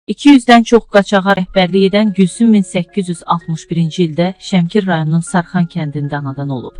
200-dən çox qaçağa rəhbərlik edən Gülsüm 1861-ci ildə Şəmkir rayonunun Sarxan kəndində anadan olub.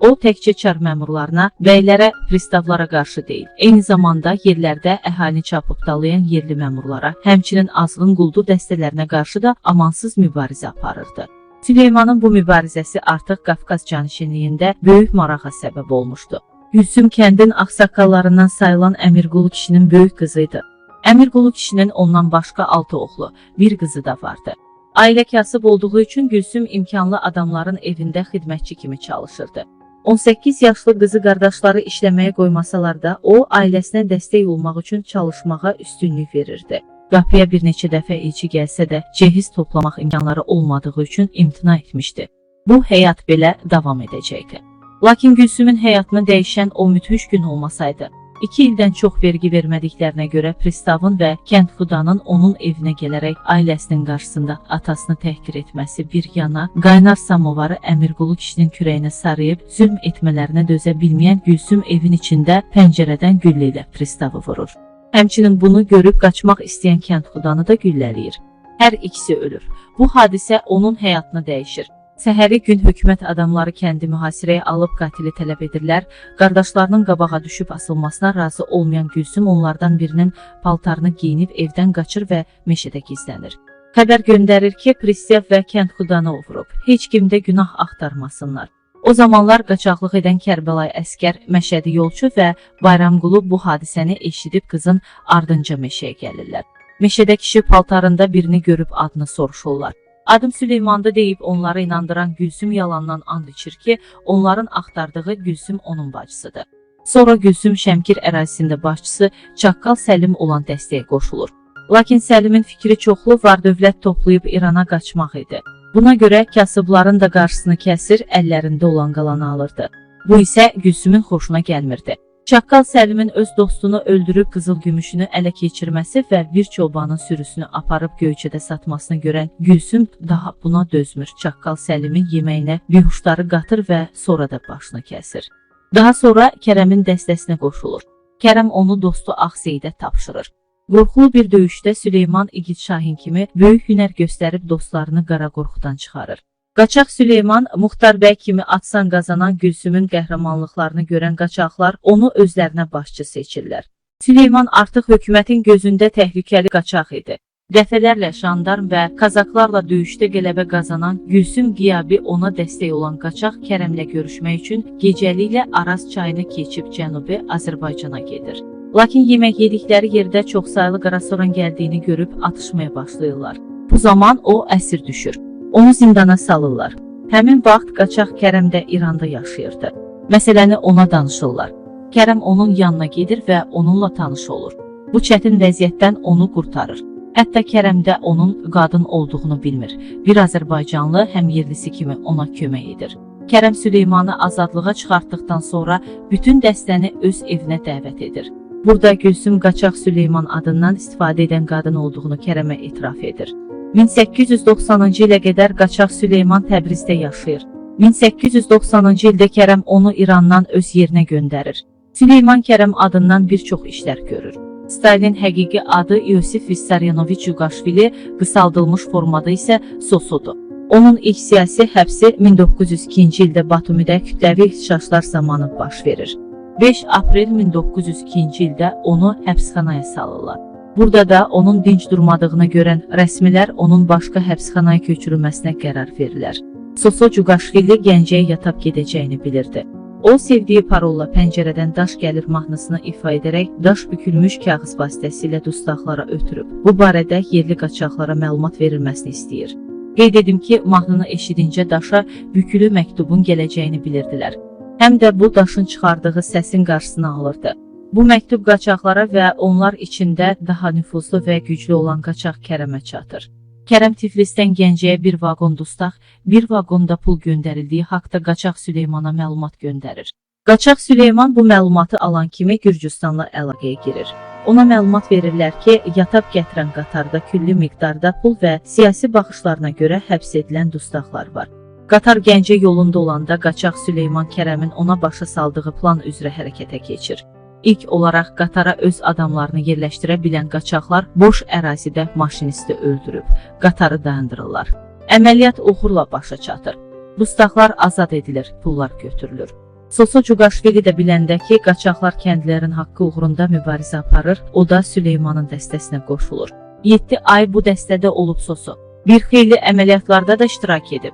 O, təkcə çar məmurlarına, bəylərə, pristavlara qarşı deyil, eyni zamanda yerlərdə əhalini çapıqdalayan yerli məmurlara, həmçinin azğın quldur dəstələrinə qarşı da amansız mübarizə aparırdı. Süleymanın bu mübarizəsi artıq Qafqaz canişinliyində böyük marağa səbəb olmuşdu. Gülsüm kəndin ağsaqqallarından sayılan Əmirqulu kişinin böyük qızıydı. Əmirqulu kişinin ondan başqa 6 oğlu, bir qızı da vardı. Ailə kasıb olduğu üçün Gülsüm imkanlı adamların evində xidmətçi kimi çalışırdı. 18 yaşlı qızı qardaşları işləməyə qoymasalar da, o, ailəsinə dəstək olmaq üçün çalışmağa üstünlük verirdi. Qapıya bir neçə dəfə elçi gəlsə də, cehiz toplamaq imkanları olmadığı üçün imtina etmişdi. Bu, həyat belə davam edəcəkdi. Lakin Gülsümün həyatını dəyişən o müthiş gün olmasaydı, 2 ildən çox vergi vermədiklərinə görə pristavın və kəndxudanın onun evinə gələrək ailəsinin qarşısında atasını təhqir etməsi bir yana, qaynar samovarı Əmirqulu kişinin kürəyinə sarıyıb zülm etmələrinə dözə bilməyən Gülsüm evin içində pəncərədən güllə ilə pristavı vurur. Həmçinin bunu görüb qaçmaq istəyən kəndxudanı da güllələyir. Hər ikisi ölür. Bu hadisə onun həyatını dəyişir. Səhəri gün hökumət adamları kəndi mühasirəyə alıb qatili tələb edirlər. Qardaşlarının qabağa düşüb asılmasına razı olmayan Gülsüm onlardan birinin paltarını geyinib evdən qaçır və meşədə gizlənir. Xəbər göndərir ki, pristav və kəndxudanı vurub, heç kimdə günah axtarmasınlar. O zamanlar qaçaqlıq edən Kərbəlayı Əsgər, Məşədi yolçu və Bayramqulu bu hadisəni eşidib qızın ardınca meşəyə gəlirlər. Meşədə kişi paltarında birini görüb adını soruşurlar. Adım Süleyman'da deyib onları inandıran Gülsüm yalandan and içir ki, onların axtardığı Gülsüm onun bacısıdır. Sonra Gülsüm Şəmkir ərazisində başçısı Çaqqal Səlim olan dəstəyə qoşulur. Lakin Səlimin fikri çoxlu var-dövlət toplayıb İrana qaçmaq idi. Buna görə kasıbların da qarşısını kəsir, əllərində olan qalanı alırdı. Bu isə Gülsümün xoşuna gəlmirdi. Çaqqal Səlimin öz dostunu öldürüb qızıl gümüşünü ələ keçirməsi və bir çobanın sürüsünü aparıb Göyçədə satmasını görən Gülsüm daha buna dözmür. Çaqqal Səlimin yeməyinə bihuşları qatır və sonra da başını kəsir. Daha sonra Kərəmin dəstəsinə qoşulur. Kərəm onu dostu Ağseydə tapşırır. Qorxulu bir döyüşdə Süleyman İgid Şahin kimi böyük hünər göstərib dostlarını Qara Qorxudan çıxarır. Qaçaq Süleyman, Muxtar bəy kimi atsan qazanan Gülsümün qəhrəmanlıqlarını görən qaçaqlar onu özlərinə başçı seçirlər. Süleyman artıq hökumətin gözündə təhlükəli qaçaq idi. Dəfələrlə jandarm və kazaklarla döyüşdə qələbə qazanan Gülsüm qiyabi ona dəstək olan qaçaq Kərəmlə görüşmək üçün gecəliklə Araz çayını keçib Cənubi Azərbaycana gedir. Lakin yemək yedikləri yerdə çoxsaylı qarasoran gəldiyini görüb atışmaya başlayırlar. Bu zaman o əsir düşür. Onu zindana salırlar. Həmin vaxt qaçaq Kərəm də İranda yaşayırdı. Məsələni ona danışırlar. Kərəm onun yanına gedir və onunla tanış olur. Bu çətin vəziyyətdən onu qurtarır. Hətta Kərəm də onun qadın olduğunu bilmir. Bir Azərbaycanlı həm yerlisi kimi ona kömək edir. Kərəm Süleymanı azadlığa çıxartdıqdan sonra bütün dəstəni öz evinə dəvət edir. Burada Gülsüm qaçaq Süleyman adından istifadə edən qadın olduğunu Kərəmə etiraf edir. 1890-cı ilə qədər qaçaq Süleyman Təbrizdə yaşayır. 1890-cı ildə Kərəm onu İrandan öz yerinə göndərir. Süleyman Kərəm adından bir çox işlər görür. Stalin həqiqi adı İosif Vissarionoviç Yuqaşvili, qısaldılmış formada isə Sosudur. Onun ilk siyasi həbsi 1902-ci ildə Batumidə kütləvi ixtişaşlar zamanı baş verir. 5 aprel 1902-ci ildə onu həbsxanaya salırlar. Burada da onun dinç durmadığını görən rəsmilər onun başqa həbsxanaya köçürülməsinə qərar verirlər. Soso Cuqaşvili Gəncəyə yatıb gedəcəyini bilirdi. O, sevdiyi parolla pəncərədən daş gəlir mahnısını ifa edərək daş bükülmüş kağız vasitəsilə dustaqlara ötürüb. Bu barədə yerli qaçaqlara məlumat verilməsini istəyir. Qeyd edim ki, mahnını eşidincə daşa bükülü məktubun gələcəyini bilirdilər. Həm də bu daşın çıxardığı səsin qarşısını alırdı. Bu məktub qaçaqlara və onlar içində daha nüfuzlu və güclü olan qaçaq Kərəmə çatır. Kərəm Tiflisdən Gəncəyə bir vaqon dustaq, bir vaqonda pul göndərildiyi haqda qaçaq Süleymana məlumat göndərir. Qaçaq Süleyman bu məlumatı alan kimi Gürcüstanla əlaqəyə girir. Ona məlumat verirlər ki, yatab gətirən qatarda külli miqdarda pul və siyasi baxışlarına görə həbs edilən dustaqlar var. Qatar Gəncə yolunda olanda qaçaq Süleyman Kərəmin ona başa saldığı plan üzrə hərəkətə keçir. İlk olaraq qatara öz adamlarını yerləşdirə bilən qaçaqlar boş ərazidə maşinisti öldürüb, qatarı dayandırırlar. Əməliyyat uğurla başa çatır. Dustaqlar azad edilir, pullar götürülür. Soso Cuqaşvili də biləndə ki, qaçaqlar kəndlilərin haqqı uğrunda mübarizə aparır, o da Süleymanın dəstəsinə qoşulur. 7 ay bu dəstədə olub Soso. Bir xeyli əməliyyatlarda da iştirak edib.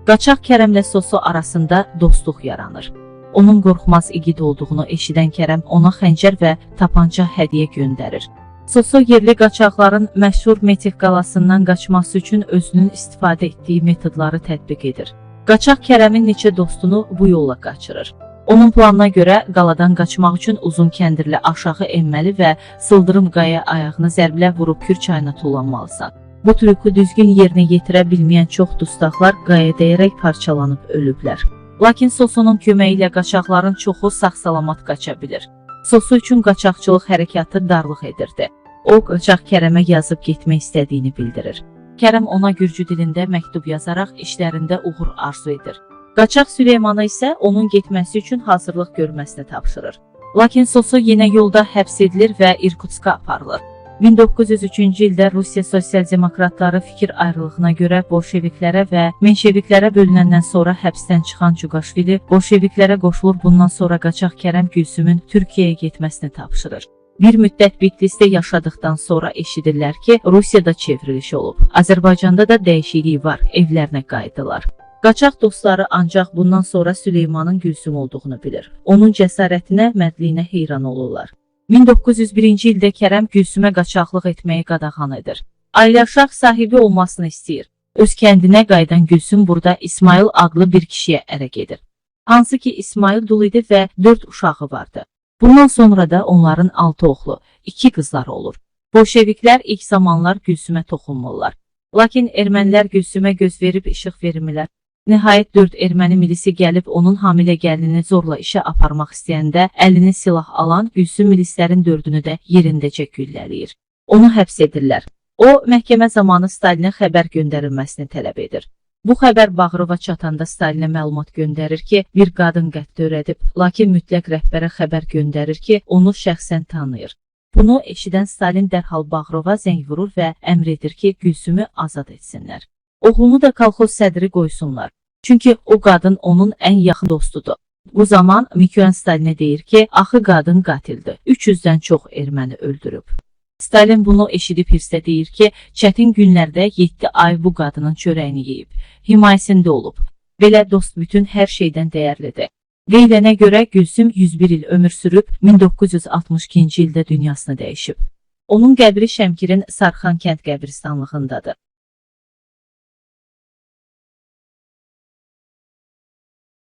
Qaçaq Kərəmlə Soso arasında dostluq yaranır. Onun qorxmaz igid olduğunu eşidən Kərəm ona xəncər və tapanca hədiyyə göndərir. Soso yerli qaçaqların məşhur Metik qalasından qaçması üçün özünün istifadə etdiyi metodları tətbiq edir. Qaçaq Kərəmin neçə dostunu bu yolla qaçırır. Onun planına görə qaladan qaçmaq üçün uzun kəndirlə aşağı enməli və sıldırım qaya ayağını zərblə vurub Kür çayına tullanmalısan. Bu trükü düzgün yerinə yetirə bilməyən çox dustaqlar qaya dəyərək parçalanıb ölüblər. Lakin Sosonun köməyi ilə qaçaqların çoxu sağ-salamat qaça bilir. Soso üçün qaçaqçılıq hərəkatı darlıq edirdi. O, qaçaq Kərəmə yazıb getmək istədiyini bildirir. Kərəm ona gürcü dilində məktub yazaraq işlərində uğur arzu edir. Qaçaq Süleymanı isə onun getməsi üçün hazırlıq görməsini tapşırır. Lakin Soso yenə yolda həbs edilir və İrkutska aparılır. 1903-cü ildə Rusiya sosial-demokratları fikir ayrılığına görə bolşeviklərə və menşeviklərə bölünəndən sonra həbsdən çıxan Cuqaşvili bolşeviklərə qoşulur. Bundan sonra qaçaq Kərəm Gülsümün Türkiyəyə getməsini tapşırır. Bir müddət Bitlisdə yaşadıktan sonra eşidirlər ki, Rusiyada çevriliş olub. Azərbaycanda da dəyişiklik var, evlərinə qayıdılar. Qaçaq dostları ancaq bundan sonra Süleymanın Gülsüm olduğunu bilir. Onun cəsarətinə, mərdliyinə heyran olurlar. 1901-ci ildə Kərəm Gülsümə qaçaqlıq etməyi qadağan edir. Ailə uşaq sahibi olmasını istəyir. Öz kəndinə qayıdan Gülsüm burada İsmail adlı bir kişiyə ərə gedir. Hansı ki İsmail dul idi və 4 uşağı vardı. Bundan sonra da onların 6 oğlu, 2 qızları olur. Bolşeviklər ilk zamanlar Gülsümə toxunmurlar. Lakin ermənilər Gülsümə göz verib işıq vermirlər. Nəhayət 4 erməni milisi gəlib onun hamilə gəlinini zorla işə aparmaq istəyəndə əlini silah alan Gülsüm milislərin 4-ünü də yerindəcə güllələyir. Onu həbs edirlər. O, məhkəmə zamanı Stalinə xəbər göndərilməsini tələb edir. Bu xəbər Bağırova çatanda Stalinə məlumat göndərir ki, bir qadın qətl törədib, lakin mütləq rəhbərə xəbər göndərir ki, onu şəxsən tanıyır. Bunu eşidən Stalin dərhal Bağırova zəng vurur və əmr edir ki, Gülsümü azad etsinlər. Oğlunu da kolxoz sədri qoysunlar. Çünki o qadın onun ən yaxın dostudur. Bu zaman Mikyoyan Stalinə deyir ki, axı qadın qatildir. 300-dən çox erməni öldürüb. Stalin bunu eşidib hirslə deyir ki, çətin günlərdə 7 ay bu qadının çörəyini yeyib, himayəsində olub. Belə dost bütün hər şeydən dəyərlidir. Deyilənə görə Gülsüm 101 il ömür sürüb, 1962-ci ildə dünyasını dəyişib. Onun qəbri Şəmkirin Sarxan kənd qəbristanlığındadır.